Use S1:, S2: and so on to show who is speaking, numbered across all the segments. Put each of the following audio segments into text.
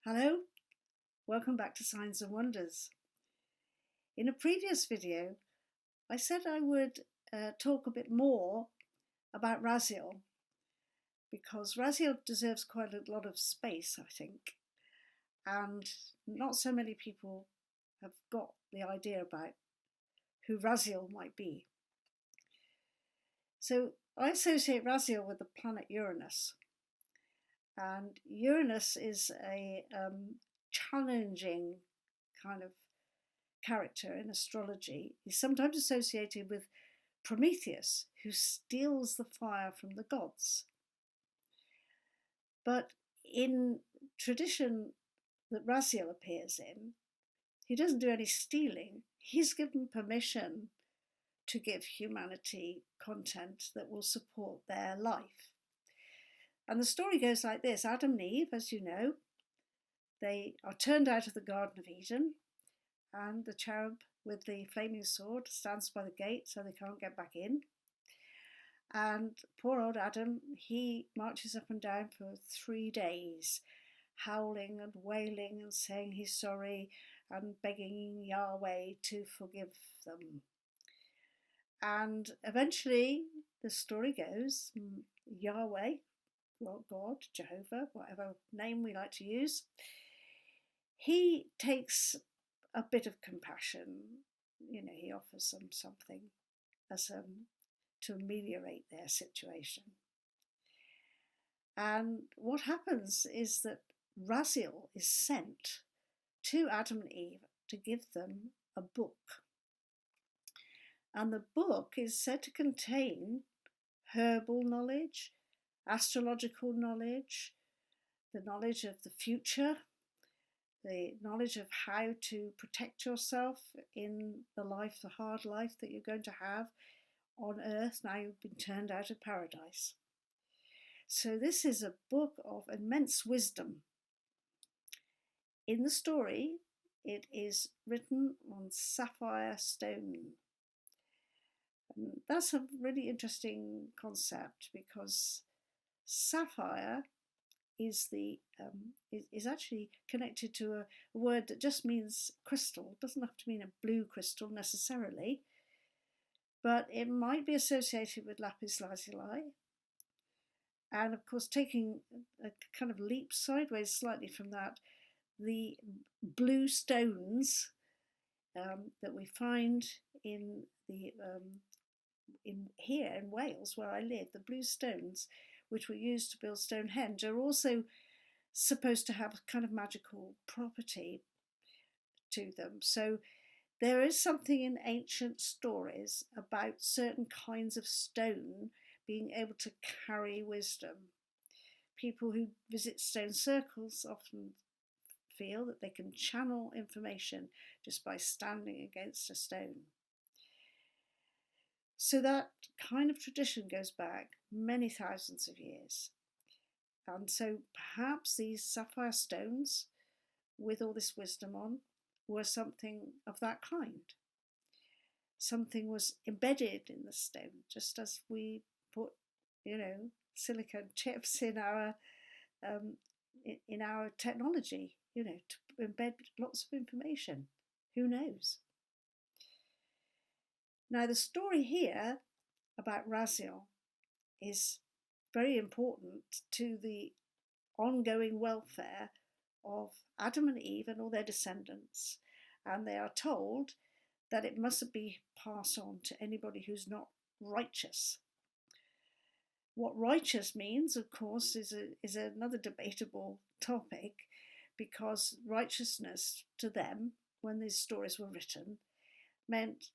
S1: Hello, welcome back to Signs and Wonders. In a previous video, I said I would talk a bit more about Raziel because Raziel deserves quite a lot of space, I think, and not so many people have got the idea about who Raziel might be. So I associate Raziel with the planet Uranus. And Uranus is a challenging kind of character in astrology. He's sometimes associated with Prometheus, who steals the fire from the gods. But in tradition that Raziel appears in, he doesn't do any stealing. He's given permission to give humanity content that will support their life. And the story goes like this. Adam and Eve, as you know, they are turned out of the Garden of Eden, and the cherub with the flaming sword stands by the gate so they can't get back in. And poor old Adam, he marches up and down for 3 days, howling and wailing and saying he's sorry and begging Yahweh to forgive them. And eventually, the story goes, Yahweh, God, Jehovah, whatever name we like to use, he takes a bit of compassion. He offers them something as to ameliorate their situation. And what happens is that Raziel is sent to Adam and Eve to give them a book. And the book is said to contain herbal knowledge, astrological knowledge, the knowledge of the future, the knowledge of how to protect yourself in the hard life that you're going to have on earth now you've been turned out of paradise. So this is a book of immense wisdom. In the story, it is written on sapphire stone. And that's a really interesting concept because sapphire is actually connected to a word that just means crystal. It doesn't have to mean a blue crystal necessarily, but it might be associated with lapis lazuli. And of course, taking a kind of leap sideways slightly from that, the blue stones that we find in here in Wales, where I live, the blue stones which were used to build Stonehenge are also supposed to have a kind of magical property to them. So there is something in ancient stories about certain kinds of stone being able to carry wisdom. People who visit stone circles often feel that they can channel information just by standing against a stone. So that kind of tradition goes back many thousands of years. And so perhaps these sapphire stones with all this wisdom on were something of that kind. Something was embedded in the stone, just as we put, silicone chips in our technology, to embed lots of information. Who knows? Now, the story here about Raziel is very important to the ongoing welfare of Adam and Eve and all their descendants. And they are told that it mustn't be passed on to anybody who's not righteous. What righteous means, of course, is another debatable topic, because righteousness to them, when these stories were written, meant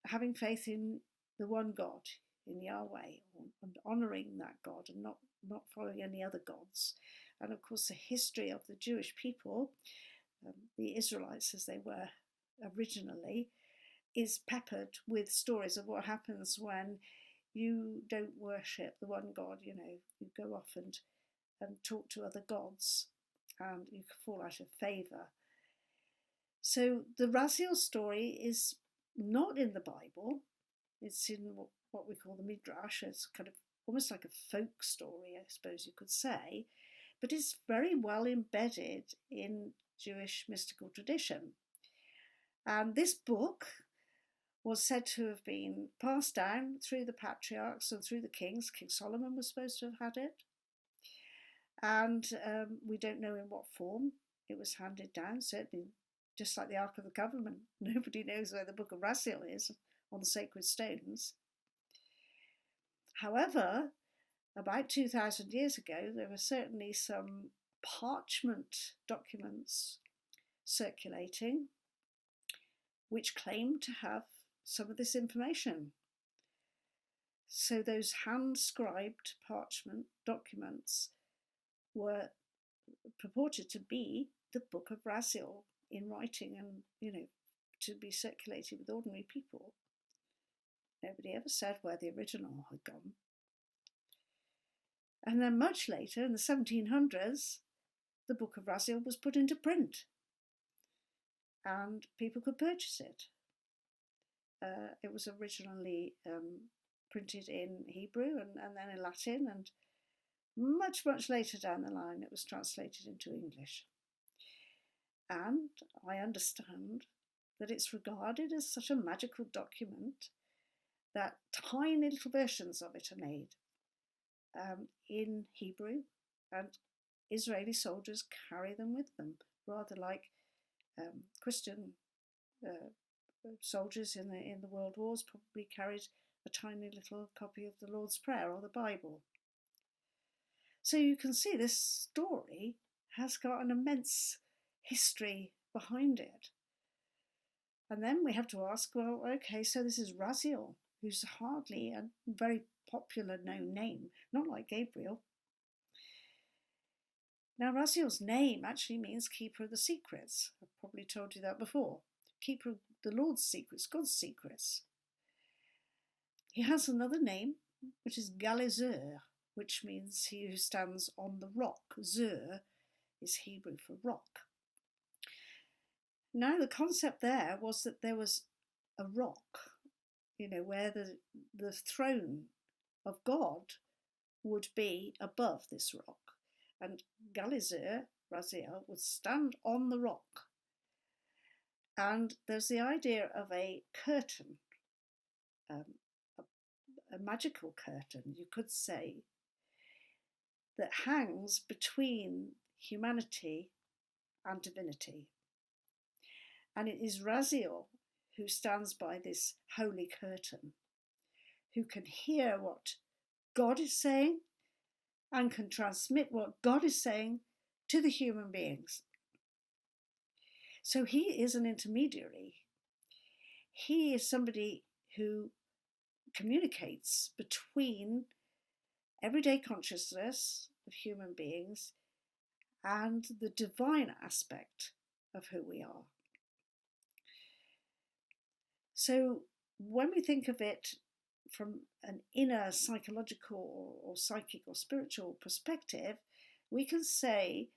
S1: having faith in the one God, in Yahweh, and honouring that God and not following any other gods. And of course, the history of the Jewish people, the Israelites as they were originally, is peppered with stories of what happens when you don't worship the one God. You go off and talk to other gods, and you can fall out of favour. So the Raziel story is not in the Bible. It's in what we call the Midrash. It's kind of almost like a folk story, I suppose you could say, but it's very well embedded in Jewish mystical tradition. And this book was said to have been passed down through the patriarchs and through the kings. King Solomon was supposed to have had it. And we don't know in what form it was handed down, certainly just like the Ark of the Covenant. Nobody knows where the Book of Raziel is on the sacred stones. However, about 2,000 years ago, there were certainly some parchment documents circulating which claimed to have some of this information. So those hand-scribed parchment documents were purported to be the Book of Raziel in writing and, to be circulated with ordinary people. Nobody ever said where the original had gone. And then much later, in the 1700s, the Book of Raziel was put into print and people could purchase it. It was originally printed in Hebrew and then in Latin, and much, much later down the line it was translated into English. And I understand that it's regarded as such a magical document that tiny little versions of it are made in Hebrew, and Israeli soldiers carry them with them, rather like Christian soldiers in the World Wars probably carried a tiny little copy of the Lord's Prayer or the Bible. So you can see this story has got an immense history behind it. And then we have to ask, well, okay, so this is Raziel, who's hardly a very popular known name, not like Gabriel. Now, Raziel's name actually means keeper of the secrets. I've probably told you that before. Keeper of the Lord's secrets, God's secrets. He has another name, which is Galezer, which means he who stands on the rock. Zer is Hebrew for rock. Now, the concept there was that there was a rock, where the throne of God would be above this rock. And Galezer, Raziel, would stand on the rock. And there's the idea of a curtain, a magical curtain, you could say, that hangs between humanity and divinity. And it is Raziel who stands by this holy curtain, who can hear what God is saying and can transmit what God is saying to the human beings. So he is an intermediary. He is somebody who communicates between everyday consciousness of human beings and the divine aspect of who we are. So when we think of it from an inner psychological or psychic or spiritual perspective, we can say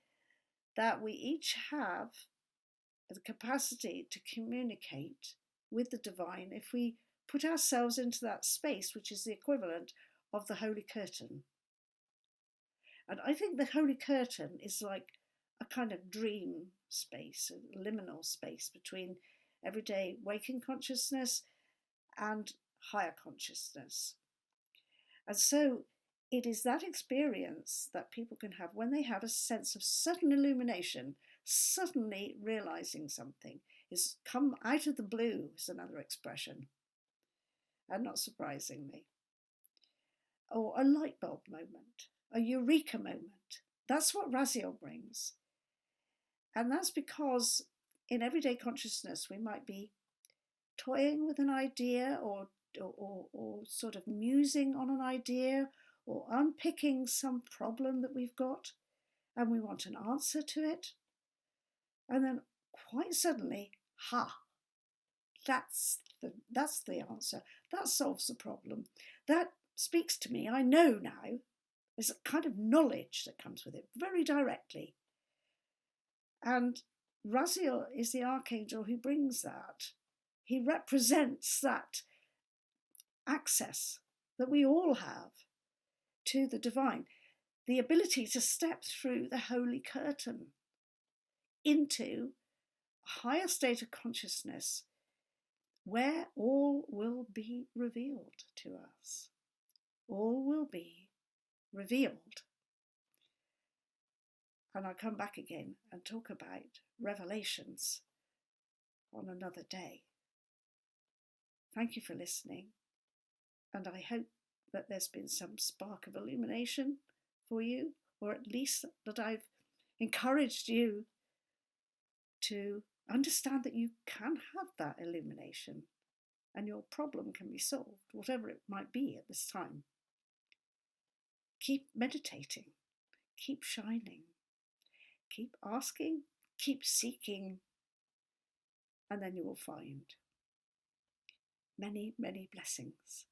S1: that we each have the capacity to communicate with the divine if we put ourselves into that space, which is the equivalent of the holy curtain. And I think the holy curtain is like a kind of dream space, a liminal space between everyday waking consciousness and higher consciousness. And so it is that experience that people can have when they have a sense of sudden illumination, suddenly realizing something. Is come out of the blue is another expression, and not surprisingly. Or a light bulb moment, a eureka moment. That's what Raziel brings. And that's because in everyday consciousness we might be toying with an idea or sort of musing on an idea or unpicking some problem that we've got, and we want an answer to it. And then quite suddenly, that's the answer. That solves the problem. That speaks to me. I know now. There's a kind of knowledge that comes with it, very directly. And Raziel is the archangel who brings that. He represents that access that we all have to the divine. the ability to step through the holy curtain into a higher state of consciousness where all will be revealed to us. All will be revealed. And I'll come back again and talk about revelations on another day. Thank you for listening, and I hope that there's been some spark of illumination for you, or at least that I've encouraged you to understand that you can have that illumination and your problem can be solved, whatever it might be at this time. Keep meditating, keep shining, keep asking, keep seeking, and then you will find many, many blessings.